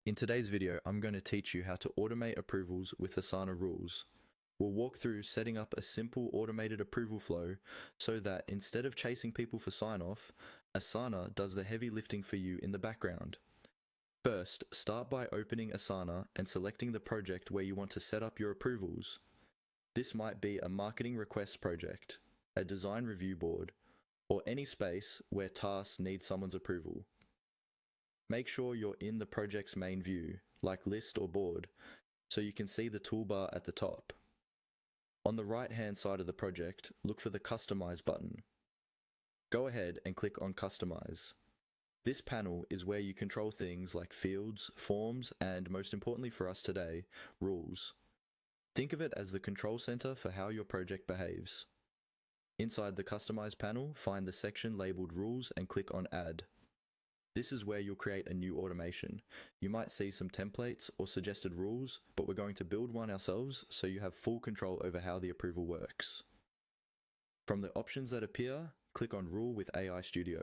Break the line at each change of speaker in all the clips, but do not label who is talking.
In today's video, I'm going to teach you how to automate approvals with Asana rules. We'll walk through setting up a simple automated approval flow so that instead of chasing people for sign-off, Asana does the heavy lifting for you in the background. First, start by opening Asana and selecting the project where you want to set up your approvals. This might be a marketing request project, a design review board, or any space where tasks need someone's approval. Make sure you're in the project's main view, like list or board, so you can see the toolbar at the top. On the right-hand side of the project, look for the Customize button. Go ahead and click on Customize. This panel is where you control things like fields, forms, and most importantly for us today, rules. Think of it as the control center for how your project behaves. Inside the Customize panel, find the section labeled Rules and click on Add. This is where you'll create a new automation. You might see some templates or suggested rules, but we're going to build one ourselves so you have full control over how the approval works. From the options that appear, click on Rule with AI Studio.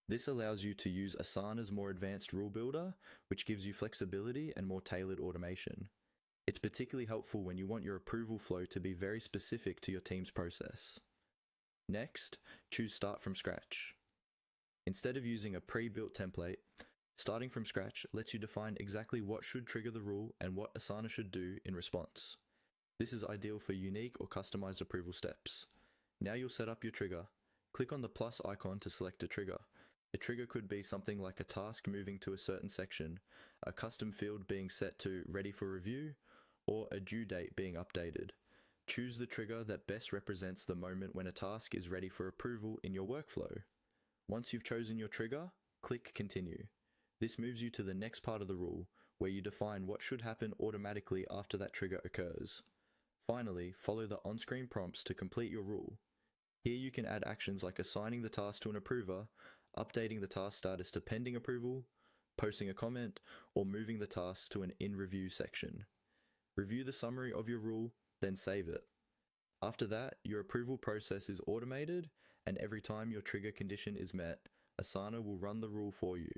This allows you to use Asana's more advanced rule builder, which gives you flexibility and more tailored automation. It's particularly helpful when you want your approval flow to be very specific to your team's process. Next, choose Start from Scratch. Instead of using a pre-built template, starting from scratch lets you define exactly what should trigger the rule and what Asana should do in response. This is ideal for unique or customized approval steps. Now you'll set up your trigger. Click on the plus icon to select a trigger. A trigger could be something like a task moving to a certain section, a custom field being set to ready for review, or a due date being updated. Choose the trigger that best represents the moment when a task is ready for approval in your workflow. Once you've chosen your trigger, click Continue. This moves you to the next part of the rule, where you define what should happen automatically after that trigger occurs. Finally, follow the on-screen prompts to complete your rule. Here you can add actions like assigning the task to an approver, updating the task status to pending approval, posting a comment, or moving the task to an in-review section. Review the summary of your rule, then save it. After that, your approval process is automated, and every time your trigger condition is met, Asana will run the rule for you.